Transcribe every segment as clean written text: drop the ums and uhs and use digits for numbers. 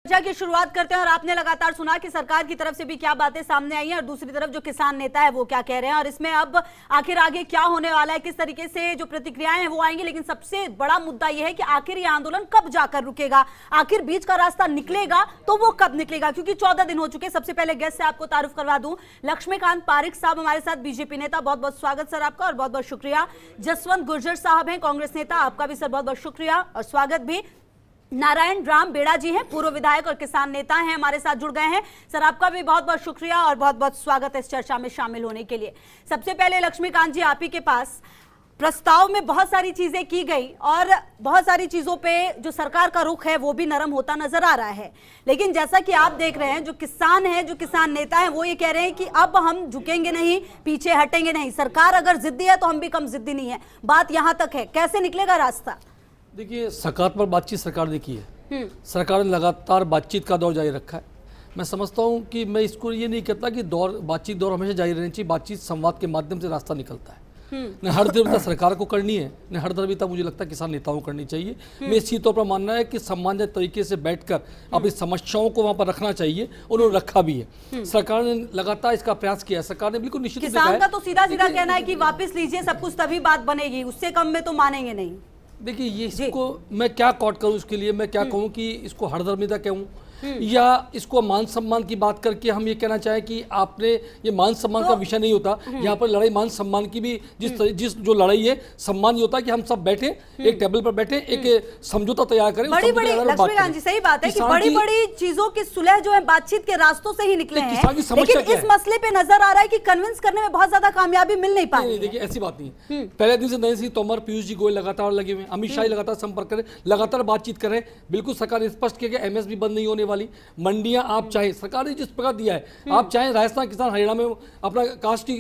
चर्चा की शुरुआत करते हैं और आपने लगातार सुना कि सरकार की तरफ से भी क्या बातें सामने आई हैं और दूसरी तरफ जो किसान नेता है वो क्या कह रहे हैं और इसमें अब आखिर आगे क्या होने वाला है, किस तरीके से जो प्रतिक्रियाएं हैं वो आएंगी। लेकिन सबसे बड़ा मुद्दा यह है कि आखिर ये आंदोलन कब जाकर रुकेगा, आखिर बीच का रास्ता निकलेगा तो वो कब निकलेगा, क्योंकि 14 दिन हो चुके। सबसे पहले गेस्ट से आपको तारुफ करवा दूं, लक्ष्मीकांत पारिक साहब हमारे साथ, बीजेपी नेता, बहुत बहुत स्वागत सर आपका और बहुत बहुत शुक्रिया। जसवंत गुर्जर साहब हैं कांग्रेस नेता, आपका भी सर बहुत बहुत शुक्रिया और स्वागत भी। नारायण राम बेड़ा जी हैं, पूर्व विधायक और किसान नेता हैं, हमारे साथ जुड़ गए हैं। सर आपका भी बहुत बहुत शुक्रिया और बहुत बहुत स्वागत है इस चर्चा में शामिल होने के लिए। सबसे पहले लक्ष्मीकांत जी, आप ही के पास प्रस्ताव में बहुत सारी चीजें की गई और बहुत सारी चीजों पे जो सरकार का रुख है वो भी नरम होता नजर आ रहा है। लेकिन जैसा कि आप देख रहे हैं, जो किसान हैं, जो किसान नेता हैं, वो ये कह रहे हैं कि अब हम झुकेंगे नहीं, पीछे हटेंगे नहीं। सरकार अगर जिद्दी है तो हम भी कम जिद्दी नहीं है। बात यहां तक है, कैसे निकलेगा रास्ता? देखिए, सकारात्मक बातचीत सरकार ने की है। सरकार ने लगातार बातचीत का दौर जारी रखा है। मैं समझता हूं कि मैं इसको ये नहीं कहता कि बातचीत दौर हमेशा जारी रहनी चाहिए। बातचीत संवाद के माध्यम से रास्ता निकलता है। न हर दरविता सरकार को करनी है, न हर दरविता मुझे लगता है किसान नेताओं को करनी चाहिए। मैं इसी तौर पर मानना है कि सम्मानजनक तरीके से बैठकर अपनी समस्याओं को वहां पर रखना चाहिए। उन्होंने रखा भी है। सरकार ने लगातार इसका प्रयास किया है। सरकार ने बिल्कुल निश्चित किसान का तो सीधा सीधा कहना है कि वापस लीजिए, सब कुछ तभी बात बनेगी, उससे कम में तो मानेंगे नहीं। देखिए, ये इसको मैं क्या कॉट करूं, उसके लिए मैं क्या कहूं कि इसको हरदर्मिता कहूं या इसको मान सम्मान की बात करके हम ये कहना चाहें कि आपने ये मान सम्मान का विषय नहीं होता। यहाँ पर लड़ाई मान सम्मान की भी जिस जो लड़ाई है, सम्मान ये होता है कि हम सब बैठे एक टेबल पर बैठे, एक समझौता तैयार करें। बड़ी बड़ी लक्ष्मीकांत जी, सही बात है कि बड़ी बड़ी चीजों की सुलह जो है बातचीत के रास्तों से ही निकले हैं। लेकिन इस मसले पे नजर आ रहा है कि कन्विंस करने में बहुत ज्यादा कामयाबी मिल नहीं पा रही। देखिए, ऐसी बात नहीं है। पहले दिन से नरेंद्र सिंह तोमर, पीयूष जी गोयल लगातार लगे हुए, अमित शाह लगातार संपर्क करें, लगातार बातचीत करें। बिल्कुल सरकार ने स्पष्ट किया कि एमएसपी बंद नहीं होने वाली। मंडी आप चाहे, सरकार ने जिस प्रकार दिया है, आप चाहे राजस्थान किसान हरियाणा में अपना कास्ट की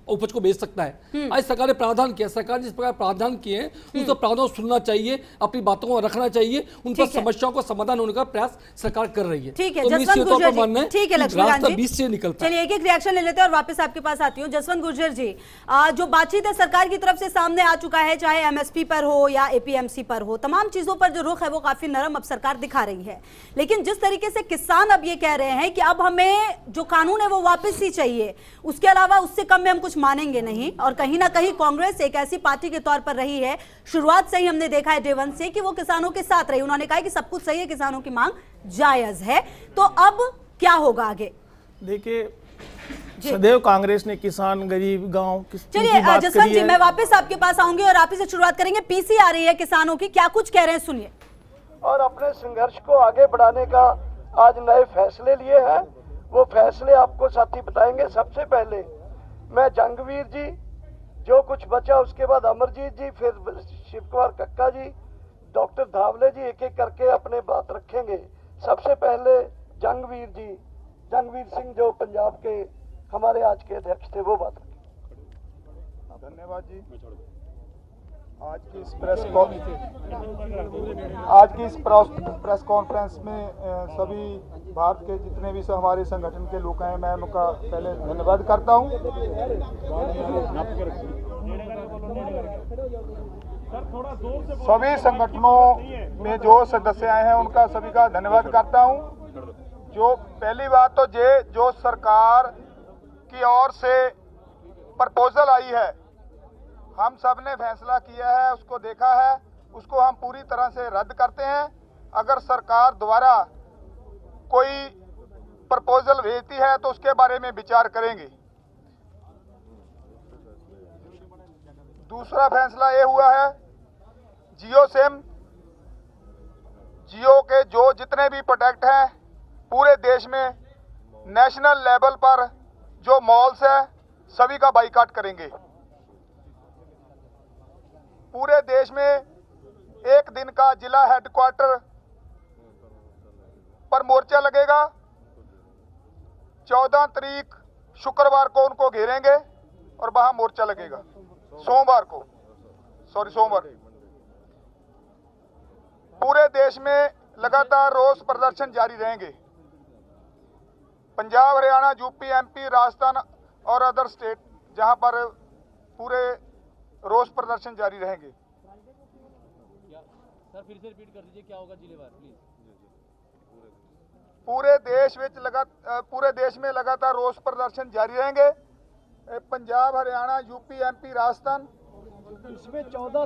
उपज को बेच सकता है। आज सरकार ने प्रावधान किया, सरकार ने जिस प्रकार प्रावधान किए हैं उन सब प्रावधानों को सुनना चाहिए, अपनी बातों को रखना चाहिए, उन पर समस्याओं को समाधान होने का प्रयास सरकार कर रही है। ठीक है, जसवंत गुर्जर जी, ठीक है लक्ष्मीकांत जी, बीच से निकलता है। चलिए एक एक रिएक्शन ले लेते हैं और वापस आपके पास आती हूँ। जसवंत गुर्जर जी, जो बातचीत है सरकार की तरफ से सामने आ चुका है, चाहे एमएसपी पर हो या एपीएमसी पर हो, तमाम चीजों पर जो रुख है वो काफी नरम अब सरकार दिखा रही है। लेकिन जिस तरीके से किसान अब ये कह रहे हैं कि अब हमें जो कानून है वो वापस ही चाहिए, उसके अलावा उससे कम में हम कुछ मानेंगे नहीं। और कहीं ना कहीं कांग्रेस एक ऐसी पार्टी के तौर पर रही है, शुरुआत से ही हमने देखा है डे वन से, कि वो किसानों के साथ रही। उन्होंने कहा कि सब कुछ सही है, किसानों की मांग जायज है। तो अब क्या होगा आगे? देखिए, सदैव कांग्रेस ने किसान, गरीब, गांव चलिए जसवंत जी, मैं वापस आपके पास आऊंगी और आप ही से शुरुआत करेंगे। पीसी आ रही है किसानों की, क्या कुछ कह रहे हैं सुनिए। और अपने संघर्ष को आगे बढ़ाने का आज नए फैसले लिए हैं, वो फैसले आपको साथी बताएंगे। सबसे पहले मैं जंगवीर जी, जो कुछ बचा उसके बाद अमरजीत जी, फिर शिव कुमार कक्का जी, डॉक्टर धावले जी, एक एक करके अपने बात रखेंगे। सबसे पहले जंगवीर जी, जंगवीर सिंह जो पंजाब के हमारे आज के अध्यक्ष थे, वो बात रखेंगे। धन्यवाद जी। आज की इस प्रेस कॉन्फ्रेंस में सभी भारत के जितने भी हमारे संगठन के लोग हैं, मैं उनका पहले धन्यवाद करता हूं। सभी संगठनों में जो सदस्य आए हैं उनका सभी का धन्यवाद करता हूं। जो पहली बात तो जो सरकार की ओर से प्रपोजल आई है, हम सब ने फैसला किया है, उसको देखा है, उसको हम पूरी तरह से रद्द करते हैं। अगर सरकार द्वारा कोई प्रपोजल भेजती है तो उसके बारे में विचार करेंगे। दूसरा फैसला ये हुआ है, जियो सिम, जियो के जो जितने भी प्रोडक्ट हैं पूरे देश में नेशनल लेवल पर जो मॉल्स है सभी का बाइकाट करेंगे। पूरे देश में एक दिन का जिला हेडक्वार्टर पर मोर्चा लगेगा। 14 तारीख शुक्रवार को उनको घेरेंगे और वहां मोर्चा लगेगा। सोमवार पूरे देश में लगातार रोष प्रदर्शन जारी रहेंगे। पंजाब, हरियाणा, यूपी, एमपी, राजस्थान और अदर स्टेट, जहां पर पूरे रोष प्रदर्शन जारी रहेंगे। सर फिर से रिपीट कर दीजिए, क्या होगा जिलेवार प्लीज। पूरे देश में लगातार रोष प्रदर्शन जारी रहेंगे। पंजाब, हरियाणा, यूपी, एमपी, राजस्थान, इसमें 14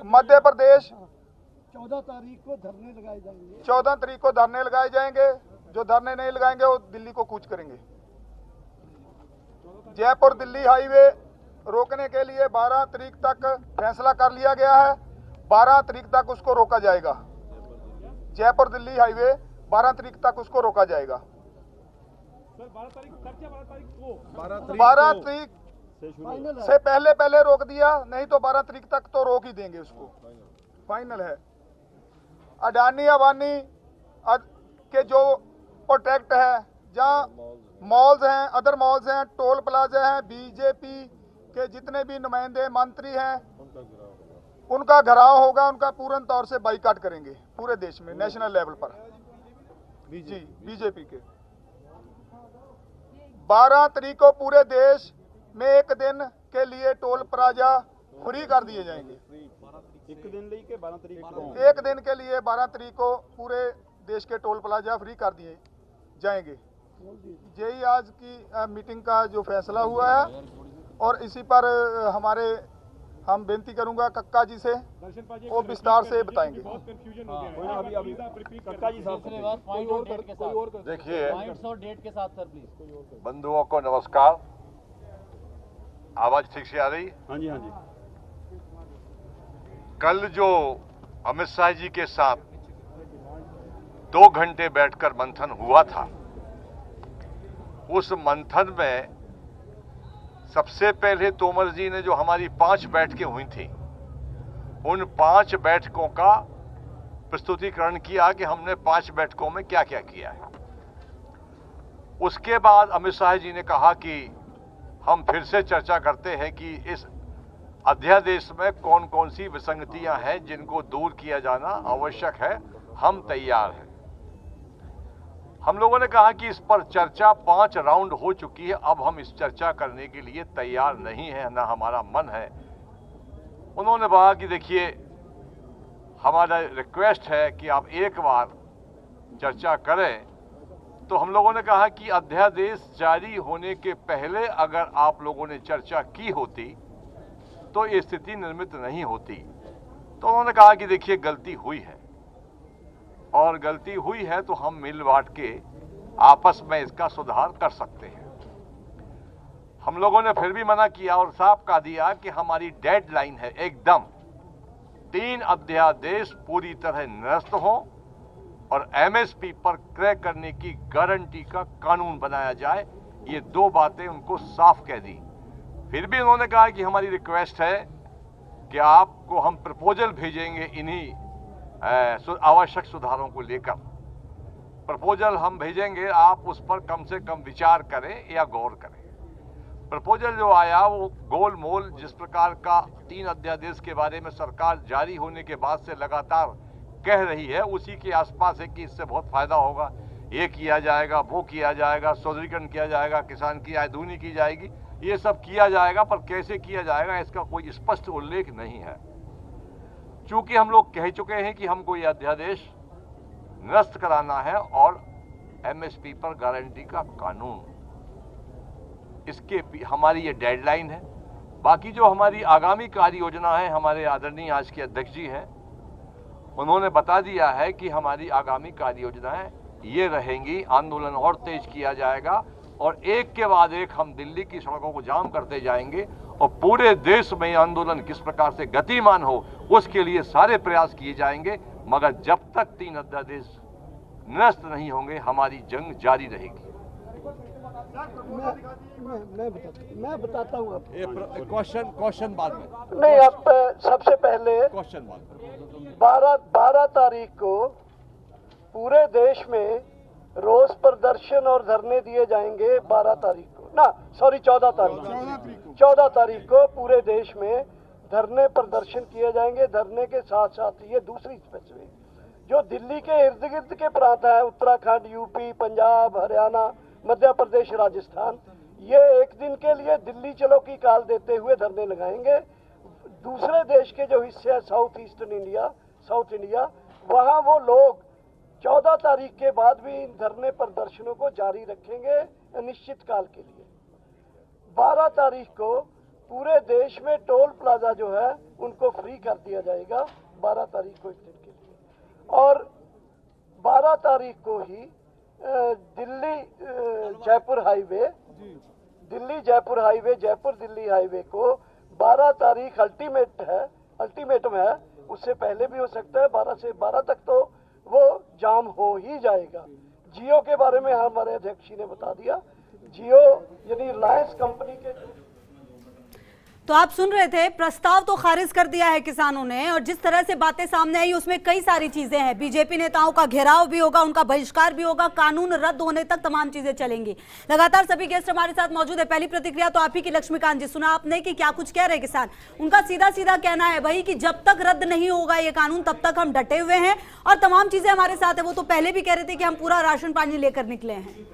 मध्य प्रदेश 14 तारीख को धरने लगाए जाएंगे। 14 तारीख को धरने लगाए जाएंगे। जो धरने नहीं लगाएंगे वो दिल्ली को कूच करेंगे। जयपुर दिल्ली हाईवे रोकने के लिए 12 तारीख तक फैसला कर लिया गया है। 12 तारीख तक उसको रोका जाएगा। जयपुर दिल्ली हाईवे 12 तारीख तक उसको रोका जाएगा। 12 तारीख से पहले रोक दिया, नहीं तो 12 तारीख तक तो रोक ही देंगे उसको। फाइनल है। अडानी अबानी के जो प्रोटेक्ट है, जहाँ मॉल्स हैं, अदर मॉल्स हैं, टोल प्लाजा हैं, बीजेपी के जितने भी नुमाइंदे मंत्री हैं, उनका घेराव होगा। उनका पूर्ण तौर से बाइकाट करेंगे पूरे देश में, नेशनल लेवल पर। बीजेपी के 12 तारीख को पूरे देश में एक दिन के लिए टोल प्लाजा फ्री कर दिए जाएंगे। एक दिन के लिए 12 तारीख को पूरे देश के टोल प्लाजा फ्री कर दिए जाएंगे। यही आज की मीटिंग का जो फैसला हुआ है। और इसी पर हम बेनती करूंगा कक्का जी से, वो विस्तार से बताएंगे। देखिए बंधुओं को नमस्कार। आवाज ठीक से आ रही? हाँ जी, हाँ जी। कल जो अमित शाह जी के साथ 2 घंटे बैठकर मंथन हुआ था, उस मंथन में सबसे पहले तोमर जी ने जो हमारी 5 बैठकें हुई थी, उन 5 बैठकों का प्रस्तुतिकरण किया कि हमने 5 बैठकों में क्या क्या किया है। उसके बाद अमित शाह जी ने कहा कि हम फिर से चर्चा करते हैं कि इस अध्यादेश में कौन कौन सी विसंगतियां हैं जिनको दूर किया जाना आवश्यक है। हम तैयार हैं। हम लोगों ने कहा कि इस पर चर्चा 5 राउंड हो चुकी है, अब हम इस चर्चा करने के लिए तैयार नहीं है, ना हमारा मन है। उन्होंने कहा कि देखिए, हमारा रिक्वेस्ट है कि आप एक बार चर्चा करें। तो हम लोगों ने कहा कि अध्यादेश जारी होने के पहले अगर आप लोगों ने चर्चा की होती तो ये स्थिति निर्मित नहीं होती। तो उन्होंने कहा कि देखिए, गलती हुई है और गलती हुई है तो हम मिल बांट के आपस में इसका सुधार कर सकते हैं। हम लोगों ने फिर भी मना किया और साफ कह दिया कि हमारी डेडलाइन है एकदम 3 अध्यादेश पूरी तरह निरस्त हो और एमएसपी पर क्रय करने की गारंटी का कानून बनाया जाए। ये 2 बातें उनको साफ कह दी। फिर भी उन्होंने कहा कि हमारी रिक्वेस्ट है कि आपको हम प्रपोजल भेजेंगे इन्हीं आवश्यक सुधारों को लेकर। प्रपोजल हम भेजेंगे, आप उस पर कम से कम विचार करें या गौर करें। प्रपोजल जो आया वो गोल मोल जिस प्रकार का 3 अध्यादेश के बारे में सरकार जारी होने के बाद से लगातार कह रही है, उसी के आसपास है कि इससे बहुत फायदा होगा, ये किया जाएगा, वो किया जाएगा, सौदरीकरण किया जाएगा, किसान की आय दूनी की जाएगी, ये सब किया जाएगा। पर कैसे किया जाएगा इसका कोई स्पष्ट उल्लेख नहीं है। चूंकि हम लोग कह चुके हैं कि हमको ये अध्यादेश निरस्त कराना है और एमएसपी पर गारंटी का कानून, इसके हमारी ये डेडलाइन है। बाकी जो हमारी आगामी कार्य योजना है, हमारे आदरणीय आज के अध्यक्ष जी हैं, उन्होंने बता दिया है कि हमारी आगामी कार्य योजनाएं ये रहेंगी। आंदोलन और तेज किया जाएगा और एक के बाद एक हम दिल्ली की सड़कों को जाम करते जाएंगे और पूरे देश में आंदोलन किस प्रकार से गतिमान हो उसके लिए सारे प्रयास किए जाएंगे। मगर जब तक 3 अध्यादेश निरस्त नहीं होंगे हमारी जंग जारी रहेगी। मैं बताता हूँ। क्वेश्चन बाद में नहीं, अब सबसे पहले क्वेश्चन बाद में 12 तारीख को पूरे देश में रोष प्रदर्शन और धरने दिए जाएंगे। 12 तारीख को ना, सॉरी 14 तारीख को पूरे देश में धरने प्रदर्शन किए जाएंगे। धरने के साथ साथ ये दूसरी स्पेसिफिक जो दिल्ली के इर्द गिर्द के प्रांत है, उत्तराखंड, यूपी, पंजाब, हरियाणा, मध्य प्रदेश, राजस्थान, ये एक दिन के लिए दिल्ली चलो की काल देते हुए धरने लगाएंगे। दूसरे देश के जो हिस्से हैं साउथ इंडिया, वहाँ वो लोग 14 तारीख के बाद भी इन धरने प्रदर्शनों को जारी रखेंगे अनिश्चित काल के लिए। 12 तारीख को पूरे देश में टोल प्लाजा जो है उनको फ्री कर दिया जाएगा, 12 तारीख को एक दिन के लिए। और 12 तारीख को ही दिल्ली जयपुर हाईवे, जयपुर दिल्ली हाईवे को 12 तारीख अल्टीमेटम है, उससे पहले भी हो सकता है। 12 से 12 तक तो वो जाम हो ही जाएगा। जियो के बारे में हमारे अध्यक्ष जी ने बता दिया। जियो यानी रिलायंस कंपनी के, तो आप सुन रहे थे, प्रस्ताव तो खारिज कर दिया है किसानों ने, और जिस तरह से बातें सामने आई उसमें कई सारी चीजें हैं। बीजेपी नेताओं का घेराव भी होगा, उनका बहिष्कार भी होगा, कानून रद्द होने तक तमाम चीजें चलेंगी। लगातार सभी गेस्ट हमारे साथ मौजूद है। पहली प्रतिक्रिया तो आप ही की लक्ष्मीकांत जी, सुना आपने कि क्या कुछ कह रहे किसान। उनका सीधा सीधा कहना है भाई कि जब तक रद्द नहीं होगा ये कानून तब तक हम डटे हुए हैं और तमाम चीजें हमारे साथ है। वो तो पहले भी कह रहे थे कि हम पूरा राशन पानी लेकर निकले हैं।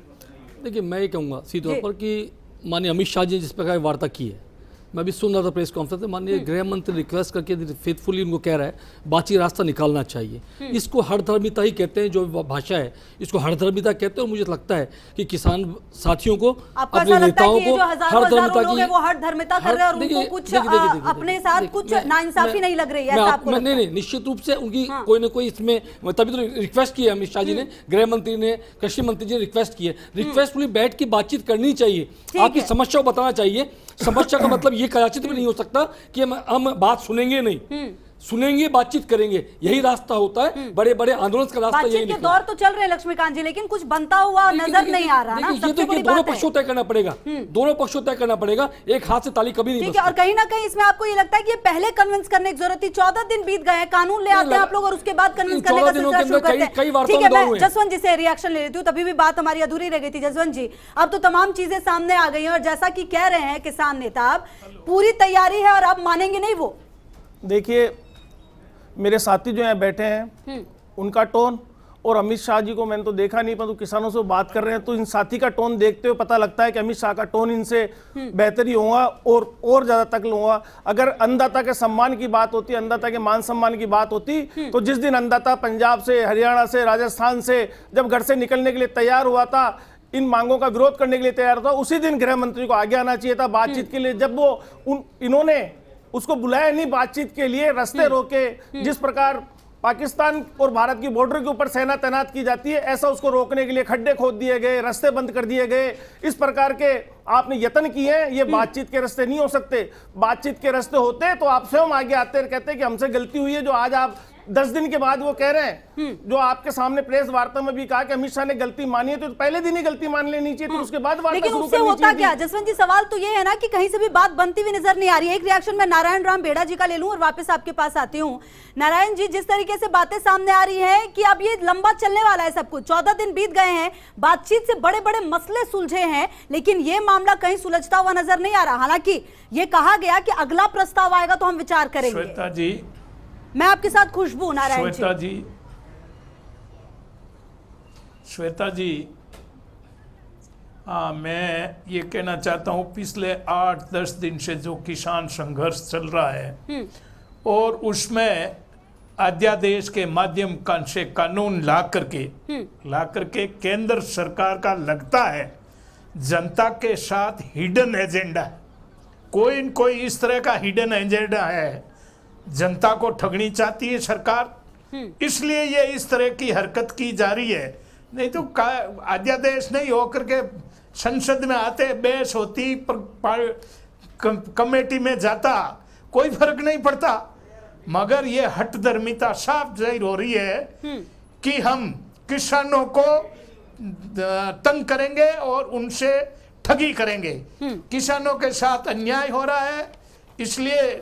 देखिए, मैं ये कहूँगा सीधे तौर पर कि माननीय अमित शाह जी ने जिस प्रकार की वार्ता की है, मैं भी सुन रहा था प्रेस कॉन्फ्रेंस में, माननीय गृह मंत्री रिक्वेस्ट करके फेथफुली उनको कह रहा है बातचीत रास्ता निकालना चाहिए। इसको हरधर्मिता ही कहते हैं, जो भाषा है इसको हरधर्मिता कहते हैं। और मुझे लगता है कि किसान साथियों को, अपने नेताओं को हरधर्मिता की, वो हरधर्मिता कर रहे हैं और उनको कुछ अपने साथ कुछ नाइंसाफी नहीं लग रही है, ऐसा आपको लगता है? नहीं, निश्चित रूप से उनकी कोई ना कोई इसमें, तभी तो रिक्वेस्ट की है अमित शाह जी ने, गृह मंत्री ने, कृषि मंत्री जी ने रिक्वेस्ट की है। रिक्वेस्टफुली बैठ के बातचीत करनी चाहिए, आपकी समस्या को बताना चाहिए। समस्या का मतलब ये कदाचित भी नहीं हो सकता कि हम बात सुनेंगे नहीं, सुनेंगे, बातचीत करेंगे, यही रास्ता होता है। बड़े बड़े आंदोलन का रास्ता यही के दौर तो चल रहे हैं लक्ष्मीकांत जी, लेकिन कुछ बनता हुआ नजर नहीं आ रहा ना। ये तो दोनों पक्षों तय करना पड़ेगा, दोनों पक्षों तय करना पड़ेगा, एक हाथ से ताली कभी नहीं बजती। और कहीं ना कहीं इसमें आपको ये लगता है कि ये पहले कन्विंस करने की जरूरत थी। 14 दिन बीत गए हैं, कानून ले आते हैं आप लोग और उसके बाद कन्विंस करने का सिलसिला शुरू करते हैं। ठीक है, मैं जसवंत जी से रिएक्शन ले लेती हूँ, तभी भी बात हमारी अधूरी रह गई थी। जसवंत जी, अब तो तमाम चीजें सामने आ गई हैं और जैसा कि कह रहे हैं किसान नेता, पूरी तैयारी है और अब मानेंगे नहीं वो। देखिए, मेरे साथी जो हैं बैठे हैं, उनका टोन, और अमित शाह जी को मैंने तो देखा नहीं, परंतु किसानों से बात कर रहे हैं तो इन साथी का टोन देखते हुए पता लगता है कि अमित शाह का टोन इनसे बेहतर ही होगा और ज्यादा तक होगा। अगर अन्नदाता के सम्मान की बात होती, अन्नदाता के मान सम्मान की बात होती, तो जिस दिन अन्नदाता पंजाब से, हरियाणा से, राजस्थान से जब घर से निकलने के लिए तैयार हुआ था, इन मांगों का विरोध करने के लिए तैयार था, उसी दिन गृह मंत्री को आगे आना चाहिए था बातचीत के लिए। जब वो इन्होंने उसको बुलाया नहीं बातचीत के लिए, रास्ते रोके, जिस प्रकार पाकिस्तान और भारत की बॉर्डर के ऊपर सेना तैनात की जाती है, ऐसा उसको रोकने के लिए खड्डे खोद दिए गए, रास्ते बंद कर दिए गए। इस प्रकार के आपने यत्न किए हैं, ये बातचीत के रास्ते नहीं हो सकते। बातचीत के रास्ते होते तो आप स्वयं आगे आते और कहते कि हमसे गलती हुई है। जो आज आप 10 दिन के बाद वो कह रहे हैं, जो आपके सामने प्रेस वार्ता में भी कहा कि अमित शाह ने गलती मानी है, तो पहले दिन ही गलती मान लेनी चाहिए, तो उसके बाद वार्ता लेकिन शुरू उससे करनी होता चाहिए। क्या जसवंत जी, सवाल तो ये है ना कि कहीं से भी बात बनती हुई नजर नहीं आ रही है। एक रिएक्शन मैं नारायण राम बेड़ा जी का ले लूं और वापस आपके पास आती हूँ। नारायण जी, जिस तरीके से बातें सामने आ रही है कि अब ये लंबा चलने वाला है सब कुछ, 14 दिन बीत गए हैं, बातचीत से बड़े बड़े मसले सुलझे हैं, लेकिन ये मामला कहीं सुलझता हुआ नजर नहीं आ रहा। हालांकि ये कहा गया कि अगला प्रस्ताव आएगा तो हम विचार करेंगे। श्वेता जी, मैं आपके साथ खुशबू, नारायण श्वेता जी, हाँ, मैं ये कहना चाहता हूँ, पिछले 8-10 दिन से जो किसान संघर्ष चल रहा है और उसमें अध्यादेश के माध्यम से कानून ला करके केंद्र सरकार का लगता है जनता के साथ हिडन एजेंडा है। कोई न कोई इस तरह का हिडन एजेंडा है, जनता को ठगनी चाहती है सरकार, इसलिए ये इस तरह की हरकत की जा रही है। नहीं तो अध्यादेश नहीं होकर के संसद में आते, बहस होती, कमेटी में जाता, कोई फर्क नहीं पड़ता। मगर ये हठधर्मिता साफ जाहिर हो रही है कि हम किसानों को तंग करेंगे और उनसे ठगी करेंगे। किसानों के साथ अन्याय हो रहा है, इसलिए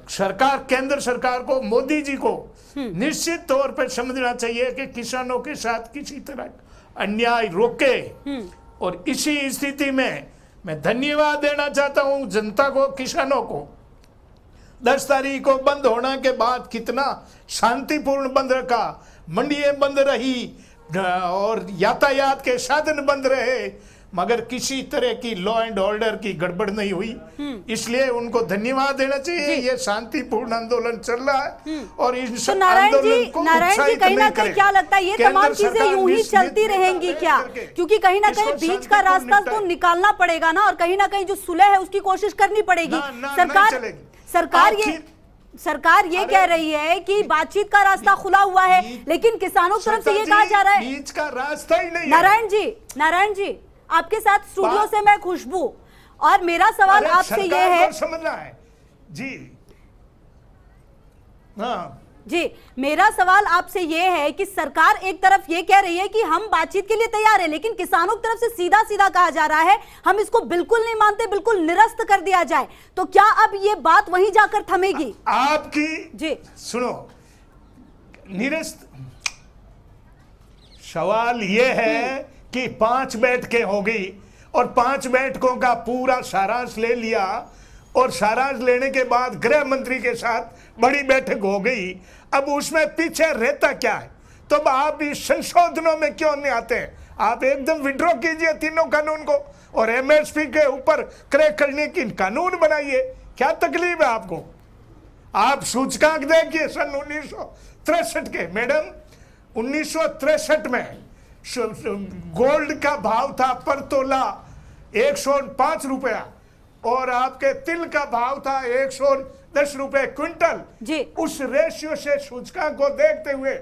सरकार, केंद्र सरकार को, मोदी जी को निश्चित तौर पर समझना चाहिए कि किसानों के साथ किसी तरह अन्याय रोके। और इसी स्थिति में मैं धन्यवाद देना चाहता हूं जनता को, किसानों को। 10 तारीख को बंद होने के बाद कितना शांतिपूर्ण बंद रखा, मंडियां बंद रही और यातायात के साधन बंद रहे, मगर किसी तरह की लॉ एंड ऑर्डर की गड़बड़ नहीं हुई, इसलिए उनको धन्यवाद देना चाहिए। ये शांतिपूर्ण आंदोलन चल रहा है और इस तो नारायण आंदोलन को जी उत्साहित कहीं ना नहीं कहीं करें। क्या लगता है ये केंद्र तमाम चीजें सरकार यूं ही निश्चित चलती रहेंगी निर्णय क्या? करके क्योंकि कहीं ना कहीं इसको बीच का शांतिपूर्ण रास्ता तो निपटाएं। निकालना पड़ेगा ना, और कहीं ना कहीं जो सुलह है उसकी कोशिश करनी पड़ेगी। नहीं सरकार चलेगी। सरकार ये कह रही है कि बातचीत का रास्ता खुला हुआ है, लेकिन किसानों की तरफ से ये कहा जा रहा है बीच का रास्ता ही नहीं है। नारायण जी आपके साथ स्टूडियो से मैं खुशबू, और मेरा सवाल अरे आपसे ये सरकार है को समझना है जी। हाँ जी, मेरा सवाल आपसे ये है कि सरकार एक तरफ ये कह रही है कि हम बातचीत के लिए तैयार है, लेकिन किसानों की तरफ से सीधा सीधा कहा जा रहा है हम इसको बिल्कुल नहीं मानते, बिल्कुल निरस्त कर दिया जाए। तो क्या अब ये बात वहीं जाकर थमेगी? आपकी जी सुनो, निरस्त सवाल ये है कि 5 बैठकें हो गई और 5 बैठकों का पूरा सारांश ले लिया, और सारांश लेने के बाद गृह मंत्री के साथ बड़ी बैठक हो गई। अब उसमें पीछे रहता क्या है? तो अब आप इस संशोधनों में क्यों नहीं आते? आप एकदम विड्रॉ कीजिए तीनों कानून को और एमएसपी के ऊपर क्रैक करने की कानून बनाइए। क्या तकलीफ है आपको? आप सूचकांक देखिए सन 1963 के। मैडम 1963 में गोल्ड का भाव था पर तोला 105 रुपया और आपके तिल का भाव था 110 रुपए क्विंटल जी। उस रेशियो से सूचकांक को देखते हुए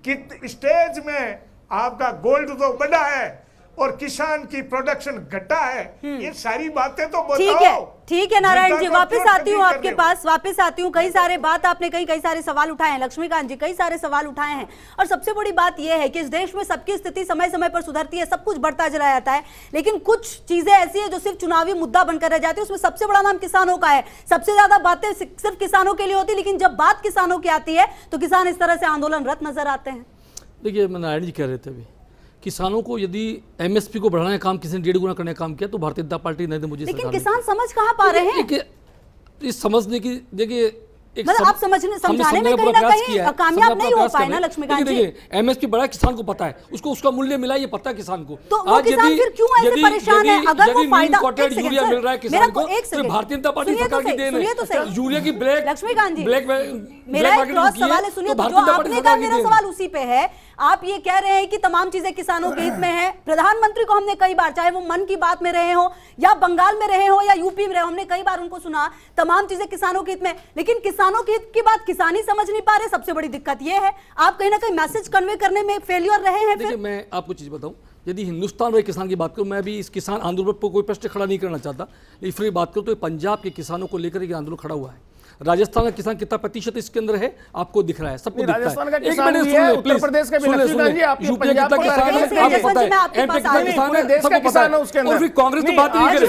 कि स्टेज में आपका गोल्ड तो बढ़ा है और किसान की प्रोडक्शन घटा है, ये सारी बातें तो बताओ। ठीक है नारायण जी, जनता को वापस क्यों आती हूँ ठगी आपके करने हो? पास, वापस आती हूँ। कई सारे बात आपने कई सारे सवाल उठाए हैं, लक्ष्मीकांत जी कई सारे सवाल उठाए हैं, और सबसे बड़ी बात यह है कि इस देश में सबकी स्थिति समय समय पर सुधरती है, सब कुछ बढ़ता चला जाता है, लेकिन कुछ चीजें ऐसी है जो सिर्फ चुनावी मुद्दा बनकर रह जाती है। उसमें सबसे बड़ा नाम किसानों का है, सबसे ज्यादा बातें सिर्फ किसानों के लिए होती है, लेकिन जब बात किसानों की आती है तो किसान इस तरह से आंदोलनरत नजर आते हैं। देखिए नारायण जी कह रहे थे अभी, किसानों को यदि एमएसपी को बढ़ाने का काम किसी ने 1.5 गुना करने का काम किया तो भारतीय जनता पार्टी नरेंद्र मोदी लेकिन सरकार ने किसान समझ कहां पा रहे हैं? किया। इस समझने की देखिए मतलब आप समझाने में कहीं ना कहीं कामयाब नहीं हो पाए ना लक्ष्मीकांत जी। एमएसपी बढ़ा, किसान को पता है, उसको उसका मूल्य मिला, ये पता है किसान को। तो वो किसान फिर क्यों ऐसे परेशान है? अगर वो फायदा यूरिया मिल रहा है किसान को, तो भारतीय जनता पार्टी सरकार की देन है। यूरिया की ब्लैक लक्ष्मीकांत जी ब्लैक मेरा एक क्रॉस सवाल है, सुनिए, तो जो आपने कहा मेरा सवाल उसी पे है। आप ये कह रहे हैं कि तमाम चीजें किसानों के हित में है। प्रधानमंत्री को हमने कई बार, चाहे वो मन की बात में रहे हो या बंगाल में रहे हो या यूपी में रहे हो, हमने कई बार उनको सुना तमाम चीजें किसानों के हित में, लेकिन किसानों के हित की बात किसान ही समझ नहीं पा रहे। सबसे बड़ी दिक्कत ये है, आप कहीं ना कहीं मैसेज कन्वे करने में फेलियर रहे हैं। देखिए मैं आपको चीज बताऊं, यदि हिंदुस्तान और किसान की बात करूं, मैं भी इस किसान आंदोलन पर कोई प्रश्न खड़ा नहीं करना चाहता, लेकिन फिर बात करूं तो पंजाब के किसानों को लेकर एक आंदोलन खड़ा हुआ है। राजस्थान का किसान कितना प्रतिशत इसके अंदर है आपको दिख रहा है, सबको दिखता है। राजस्थान का किसान भी है, उत्तर प्रदेश का भी, लक्ष्मीकांत जी, आप यूपी का कितना किसान है आपको पता है, एमपी का कितना किसान है सबको पता है। और फिर कांग्रेस तो बात नहीं करे,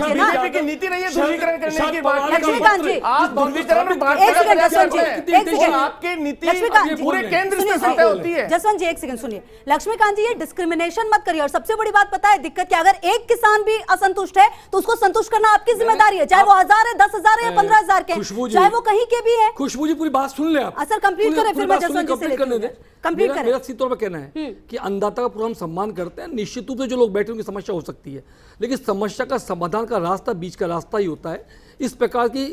बीजेपी की नीति रही है ध्रुवीकरण करने की बात। लक्ष्मीकांत जी आप ध्रुवीकरण में बात एक सेकंड करते जसवंत जी, हैं, एक सेकंड। आपकी नीति लक्ष्मीकांत जी, पूरे केंद्र से सुनिए, तय होती है। जसवंत जी एक सेकंड सुनिए, लक्ष्मीकांत जी ये डिस्क्रिमिनेशन मत करिए। और सबसे बड़ी बात पता है दिक्कत क्या, अगर एक किसान भी असंतुष्ट है तो उसको संतुष्ट करना आपकी जिम्मेदारी है, चाहे वो 1000 है, 10,000 है या 15,000 के, चाहे वो कहीं के भी है। खुशबू जी पूरी बात सुन ले आप। सर कंप्लीट करें, फिर मैं जसवंत जी से कंप्लीट करने दें। कंप्लीट करें। मेरा सीधे तौर पर कहना है कि अन्नदाता का पूरा हम सम्मान करते हैं। निश्चित रूप से जो लोग बैठे उनकी समस्या हो सकती है, लेकिन समस्या का समाधान का रास्ता बीच का रास्ता ही होता है। इस प्रकार की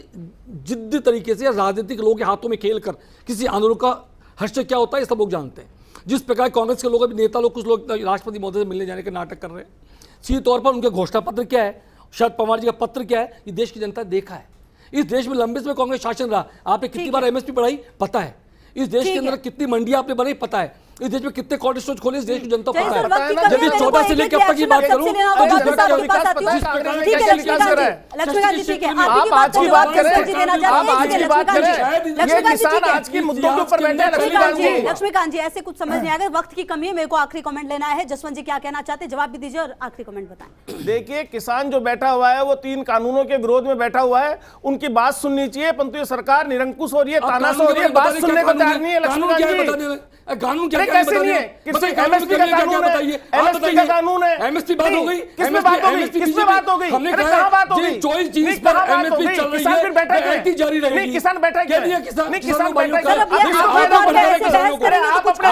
जिद्दी तरीके से राजनीतिक लोगों के हाथों में खेलकर किसी आंदोलन का हर्ष क्या होता है, ये सब लोग जानते हैं। जिस प्रकार कांग्रेस के लोग, अभी नेता लोग, कुछ लोग राष्ट्रपति महोदय से मिलने जाने का नाटक कर रहे हैं, सीधे तौर पर उनका घोषणा पत्र क्या है, शरद पवार जी का पत्र क्या है, ये देश की जनता देखा है। इस देश में लंबे समय कांग्रेस शासन रहा, आपने कितनी बार एमएसपी बढ़ाई पता है। इस देश के अंदर कितनी मंडियां आपने बनाई पता है। इस देश में कितने कोल्ड स्टोरेज खोले, इस देश की जनता पता है। यदि 14 से लेकर अब तक की बात करूं तो लक्ष्मीकांत जी ठीक है, आप आज की बात करें, आप आज की बात करें, ये किसान आज के मुद्दों के ऊपर बैठे हैं। लक्ष्मीकांत जी ऐसे कुछ समझ नहीं आएगा, वक्त की कमी है, मेरे को आखिरी कमेंट लेना है। जसवंत जी क्या कहना चाहते हैं, जवाब भी दीजिए और आखिरी कमेंट बताएं। देखिए किसान जो बैठा हुआ है वो 3 कानूनों के विरोध में बैठा हुआ है, उनकी बात सुननी चाहिए, परंतु ये सरकार निरंकुश हो रही है, तानाशाह हो रही है, बात सुनने को तैयार नहीं है। लक्ष्मीकांत जी कानून क्या कैसे नहीं है, किसी एमएसपी का कानून है, एमएसपी का कानून है, एमएसपी बात हो गई, किसमें बात हो गई, किसमें बात हो गई, हमने कहां बात हो गई, 24 चीज पर एमएसपी चल रही है, किसान बैठा है, ऐसी जारी रहेगी। नहीं किसान बैठा है, क्या दिया किसान, नहीं किसान बैठा है, आप अपने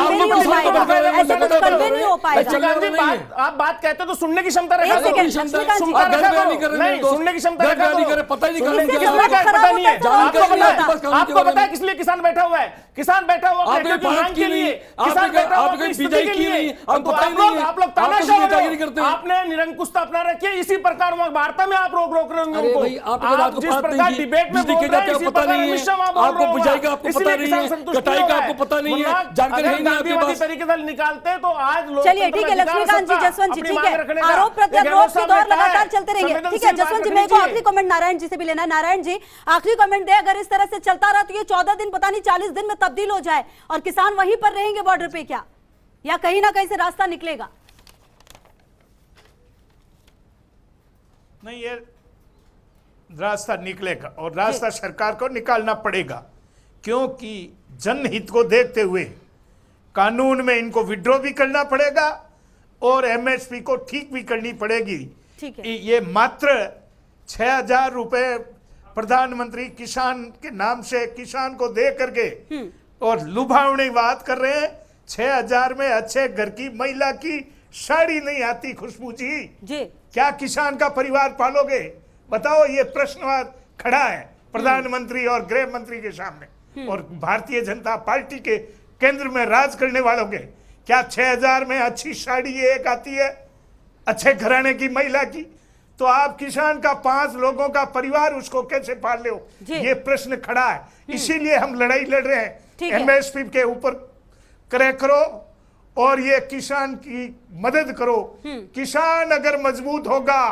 हो पाएगा। लक्ष्मीकांत जी, आप बात कहते हो तो सुनने की क्षमता रखा एक सेकंड, करो। लक्ष्मीकांत जी, आप घर में नहीं कर रहे नहीं, मेरे दोस्त। सुनने की क्षमता घर रखा में नहीं करो। कर रहे, पता ही नहीं सुनने कर की रहे। क्षमता का पता नहीं है। जानकारी आपको नहीं पता है, आपको पता है किस लिए किसान बैठा हुआ है? किसान बैठा हुआ आपने पेट्रोल की बात मांग की के लिए, नहीं, किसान बैठा हुआ आपने अपनी स्थिति बिजाई के की लिए। नहीं, आपको तो पता ही नहीं है। आप लोग आपको तानाशाह नेतागिरी हो। करते हैं। आपने निरंकुशता अपना रखी है, इसी प्रकार वार्ता में आप रोक रहे होंगे अरे उनको। भाई, आप अगर आपको जिस बात प्रकार नहीं की, डिबेट में बिजली बोल के रहे हैं, जाते इसी पता प्रकार नहीं है, अमित शाह वहाँ बोल आपको रहे होगा। बिजाई का आपको इसलिए पता नहीं किसान है, संतुष्ट कटाई नहीं का हो आपको रहा पता नहीं है, वरना जानकारी अगर है नहीं आपके गांधीवादी पास। तरीके से निकालते तो आज चलिए ठीक है लक्ष्मीकांत जी, जसवंत जी, ठीक है, आरोप प्रत्यारोप के दौर लगातार चलते रहेंगे। ठीक है जसवंत जी, मेरे को आखिरी कमेंट नारायण जी से भी लेना है। नारायण जी, आखिरी कमेंट दे, अगर इस तरह से चलता रहा तो ये 14 दिन पता नहीं 40 दिन में तब्दील हो जाए और किसान वहीं पर रहेंगे बॉर्डर पे, क्या या कहीं ना कहीं से रास्ता निकलेगा? नहीं, ये रास्ता निकलेगा और रास्ता सरकार को निकालना पड़ेगा, क्योंकि जनहित को देखते हुए कानून में इनको विड्रॉ भी करना पड़ेगा और एमएसपी को ठीक भी करनी पड़ेगी। ठीक है। ये मात्र 6,000 रुपए प्रधानमंत्री किसान के नाम से किसान को दे करके और लुभावनी बात कर रहे हैं। 6,000 में अच्छे घर की महिला की साड़ी नहीं आती खुशबू जी, क्या किसान का परिवार पालोगे? बताओ, ये प्रश्नवाद खड़ा है प्रधानमंत्री और गृह मंत्री के सामने और भारतीय जनता पार्टी के केंद्र में राज करने वालों के। क्या 6,000 में अच्छी साड़ी एक आती है अच्छे घराने की महिला की? तो आप किसान का 5 लोगों का परिवार उसको कैसे पाल ले हो? ये प्रश्न खड़ा है, इसीलिए हम लड़ाई लड़ रहे हैं। एमएसपी के ऊपर क्रय करो और ये किसान की मदद करो। किसान अगर मजबूत होगा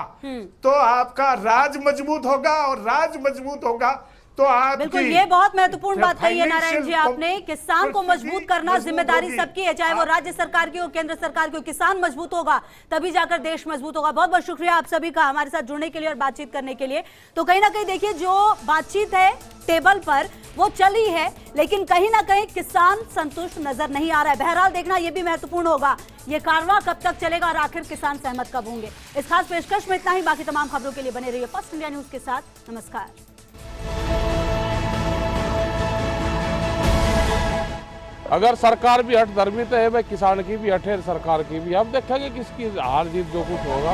तो आपका राज मजबूत होगा और राज मजबूत होगा तो आप बिल्कुल, ये बहुत महत्वपूर्ण बात कही है नारायण जी आपने। किसान को मजबूत करना जिम्मेदारी सबकी है, चाहे वो राज्य सरकार की हो, केंद्र सरकार की हो। किसान मजबूत होगा तभी जाकर देश मजबूत होगा। बहुत बहुत शुक्रिया आप सभी का हमारे साथ जुड़ने के लिए और बातचीत करने के लिए। तो कहीं ना कहीं देखिए, जो बातचीत है टेबल पर वो चली है, लेकिन कहीं ना कहीं किसान संतुष्ट नजर नहीं आ रहा है। बहरहाल देखना ये भी महत्वपूर्ण होगा, ये कारवां कब तक चलेगा और आखिर किसान सहमत कब होंगे। इस खास पेशकश में इतना ही। बाकी तमाम खबरों के लिए बने रहिए फर्स्ट इंडिया न्यूज के साथ। नमस्कार। अगर सरकार भी हठ धर्मी तो है भाई, किसान की भी हट है, सरकार की भी। अब देखेंगे किसकी हार जीत जो कुछ होगा।